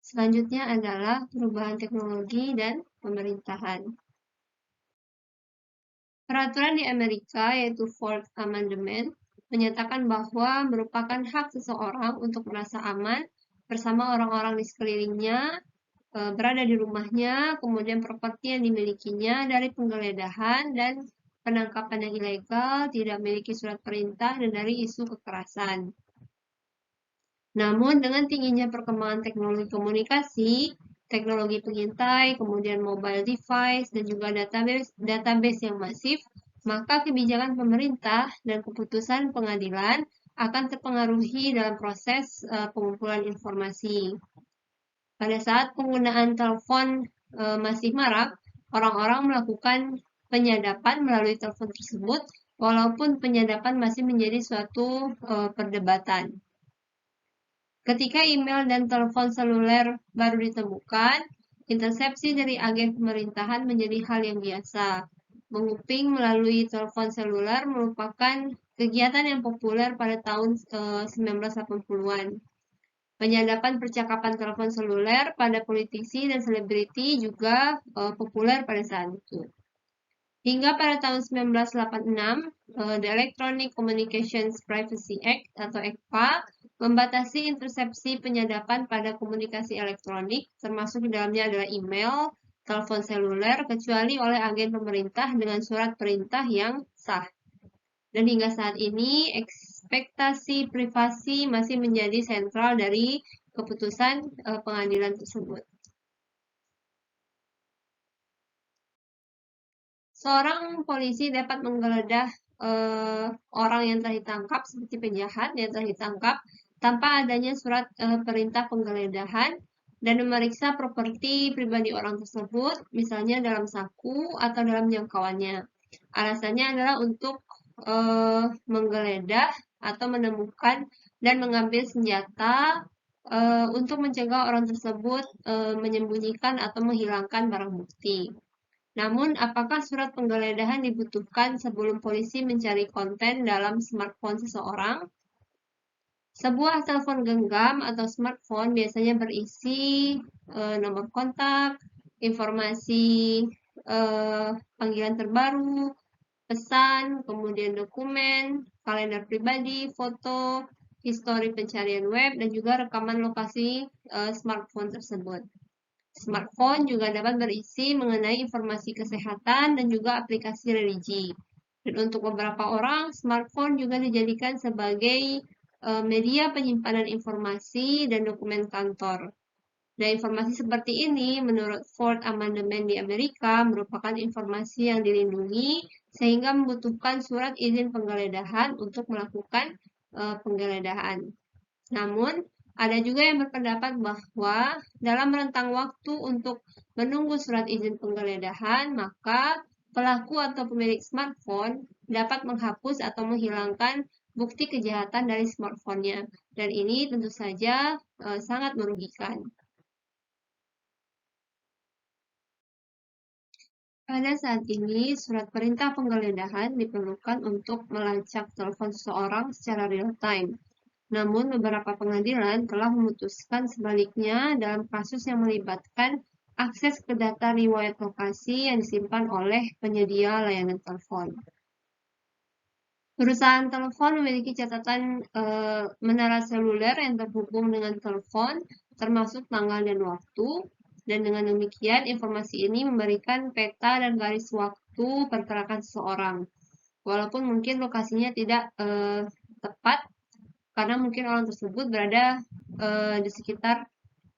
Selanjutnya adalah perubahan teknologi dan pemerintahan. Peraturan di Amerika, yaitu Fourth Amendment, menyatakan bahwa merupakan hak seseorang untuk merasa aman bersama orang-orang di sekelilingnya, berada di rumahnya, kemudian properti yang dimilikinya dari penggeledahan dan penangkapan yang ilegal, tidak memiliki surat perintah, dan dari isu kekerasan. Namun, dengan tingginya perkembangan teknologi komunikasi, teknologi pengintai, kemudian mobile device, dan juga database yang masif, maka kebijakan pemerintah dan keputusan pengadilan akan terpengaruhi dalam proses pengumpulan informasi. Pada saat penggunaan telepon masih marak, orang-orang melakukan penyadapan melalui telepon tersebut, walaupun penyadapan masih menjadi suatu perdebatan. Ketika email dan telepon seluler baru ditemukan, intersepsi dari agen pemerintahan menjadi hal yang biasa. Menguping melalui telepon seluler merupakan kegiatan yang populer pada tahun 1980-an. Penyadapan percakapan telepon seluler pada politisi dan selebriti juga populer pada saat itu. Hingga pada tahun 1986, The Electronic Communications Privacy Act atau ECPA membatasi intersepsi penyadapan pada komunikasi elektronik, termasuk di dalamnya adalah email, telepon seluler, kecuali oleh agen pemerintah dengan surat perintah yang sah. Dan hingga saat ini, ekspektasi privasi masih menjadi sentral dari keputusan pengadilan tersebut. Seorang polisi dapat menggeledah orang yang telah ditangkap seperti penjahat yang telah ditangkap tanpa adanya surat perintah penggeledahan dan memeriksa properti pribadi orang tersebut, misalnya dalam saku atau dalam jangkauannya. Alasannya adalah untuk menggeledah atau menemukan dan mengambil senjata untuk mencegah orang tersebut menyembunyikan atau menghilangkan barang bukti. Namun, apakah surat penggeledahan dibutuhkan sebelum polisi mencari konten dalam smartphone seseorang? Sebuah telepon genggam atau smartphone biasanya berisi nomor kontak, informasi panggilan terbaru, pesan, kemudian dokumen, kalender pribadi, foto, histori pencarian web, dan juga rekaman lokasi smartphone tersebut. Smartphone juga dapat berisi mengenai informasi kesehatan dan juga aplikasi religi. Dan untuk beberapa orang, smartphone juga dijadikan sebagai media penyimpanan informasi dan dokumen kantor. Dan informasi seperti ini, menurut Fourth Amendment di Amerika, merupakan informasi yang dilindungi sehingga membutuhkan surat izin penggeledahan untuk melakukan penggeledahan. Namun, ada juga yang berpendapat bahwa dalam rentang waktu untuk menunggu surat izin penggeledahan, maka pelaku atau pemilik smartphone dapat menghapus atau menghilangkan bukti kejahatan dari smartphone-nya. Dan ini tentu saja sangat merugikan. Pada saat ini, surat perintah penggeledahan diperlukan untuk melacak telepon seseorang secara real-time. Namun, beberapa pengadilan telah memutuskan sebaliknya dalam kasus yang melibatkan akses ke data riwayat lokasi yang disimpan oleh penyedia layanan telepon. Perusahaan telepon memiliki catatan menara seluler yang terhubung dengan telepon, termasuk tanggal dan waktu, dan dengan demikian informasi ini memberikan peta dan garis waktu pergerakan seseorang. Walaupun mungkin lokasinya tidak tepat, karena mungkin orang tersebut berada di sekitar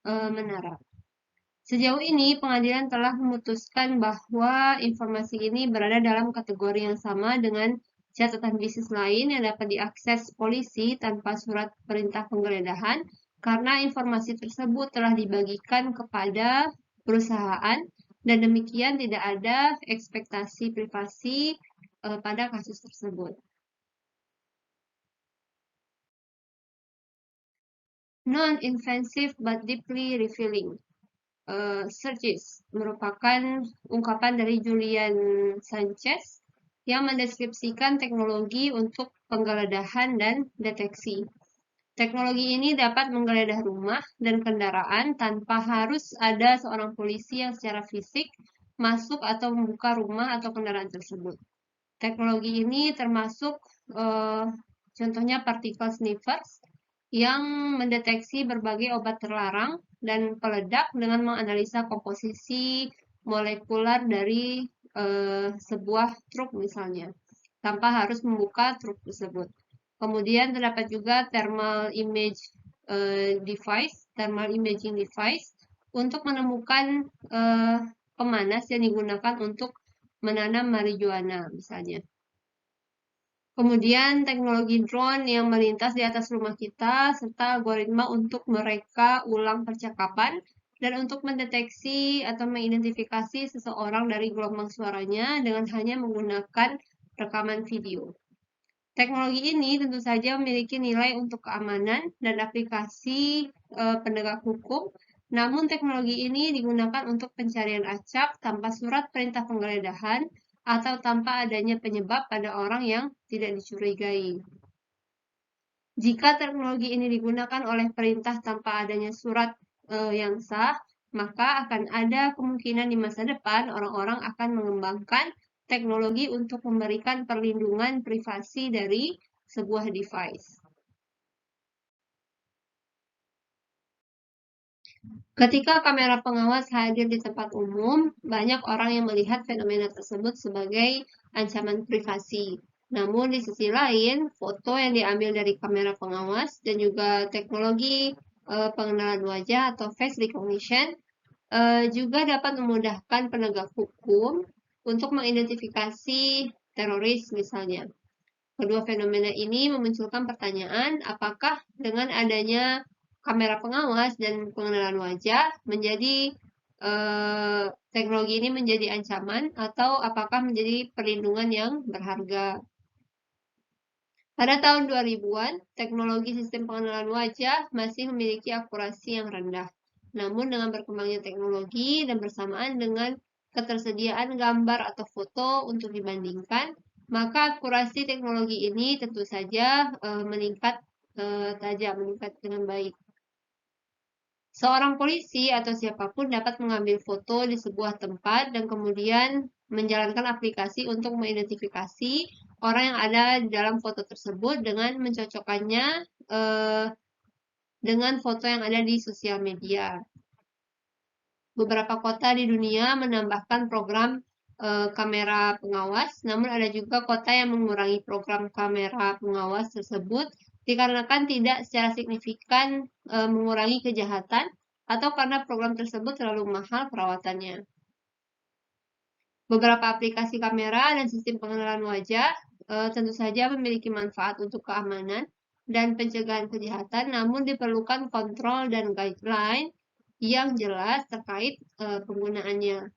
menara. Sejauh ini, pengadilan telah memutuskan bahwa informasi ini berada dalam kategori yang sama dengan catatan bisnis lain yang dapat diakses polisi tanpa surat perintah penggeledahan, karena informasi tersebut telah dibagikan kepada perusahaan, dan demikian tidak ada ekspektasi privasi pada kasus tersebut. Non-invasive but deeply revealing. Searches merupakan ungkapan dari Julian Sanchez yang mendeskripsikan teknologi untuk penggeledahan dan deteksi. Teknologi ini dapat menggeledah rumah dan kendaraan tanpa harus ada seorang polisi yang secara fisik masuk atau membuka rumah atau kendaraan tersebut. Teknologi ini termasuk eh, contohnya particle sniffers yang mendeteksi berbagai obat terlarang dan peledak dengan menganalisa komposisi molekular dari sebuah truk misalnya, tanpa harus membuka truk tersebut. Kemudian terdapat juga thermal imaging device untuk menemukan pemanas yang digunakan untuk menanam marijuana misalnya. Kemudian teknologi drone yang melintas di atas rumah kita, serta algoritma untuk mereka ulang percakapan, dan untuk mendeteksi atau mengidentifikasi seseorang dari gelombang suaranya dengan hanya menggunakan rekaman video. Teknologi ini tentu saja memiliki nilai untuk keamanan dan aplikasi penegak hukum, namun teknologi ini digunakan untuk pencarian acak tanpa surat perintah penggeledahan atau tanpa adanya penyebab pada orang yang tidak dicurigai. Jika teknologi ini digunakan oleh perintah tanpa adanya surat yang sah, maka akan ada kemungkinan di masa depan orang-orang akan mengembangkan teknologi untuk memberikan perlindungan privasi dari sebuah device. Ketika kamera pengawas hadir di tempat umum, banyak orang yang melihat fenomena tersebut sebagai ancaman privasi. Namun di sisi lain, foto yang diambil dari kamera pengawas dan juga teknologi pengenalan wajah atau face recognition juga dapat memudahkan penegak hukum untuk mengidentifikasi teroris misalnya. Kedua fenomena ini memunculkan pertanyaan, apakah dengan adanya kamera pengawas dan pengenalan wajah teknologi ini menjadi ancaman atau apakah menjadi perlindungan yang berharga? Pada tahun 2000-an, teknologi sistem pengenalan wajah masih memiliki akurasi yang rendah. Namun dengan berkembangnya teknologi dan bersamaan dengan ketersediaan gambar atau foto untuk dibandingkan, maka akurasi teknologi ini tentu saja meningkat tajam, meningkat dengan baik. Seorang polisi atau siapapun dapat mengambil foto di sebuah tempat dan kemudian menjalankan aplikasi untuk mengidentifikasi orang yang ada di dalam foto tersebut dengan mencocokkannya dengan foto yang ada di sosial media. Beberapa kota di dunia menambahkan program kamera pengawas, namun ada juga kota yang mengurangi program kamera pengawas tersebut dikarenakan tidak secara signifikan mengurangi kejahatan atau karena program tersebut terlalu mahal perawatannya. Beberapa aplikasi kamera dan sistem pengenalan wajah tentu saja memiliki manfaat untuk keamanan dan pencegahan kejahatan, namun diperlukan kontrol dan guideline yang jelas terkait penggunaannya.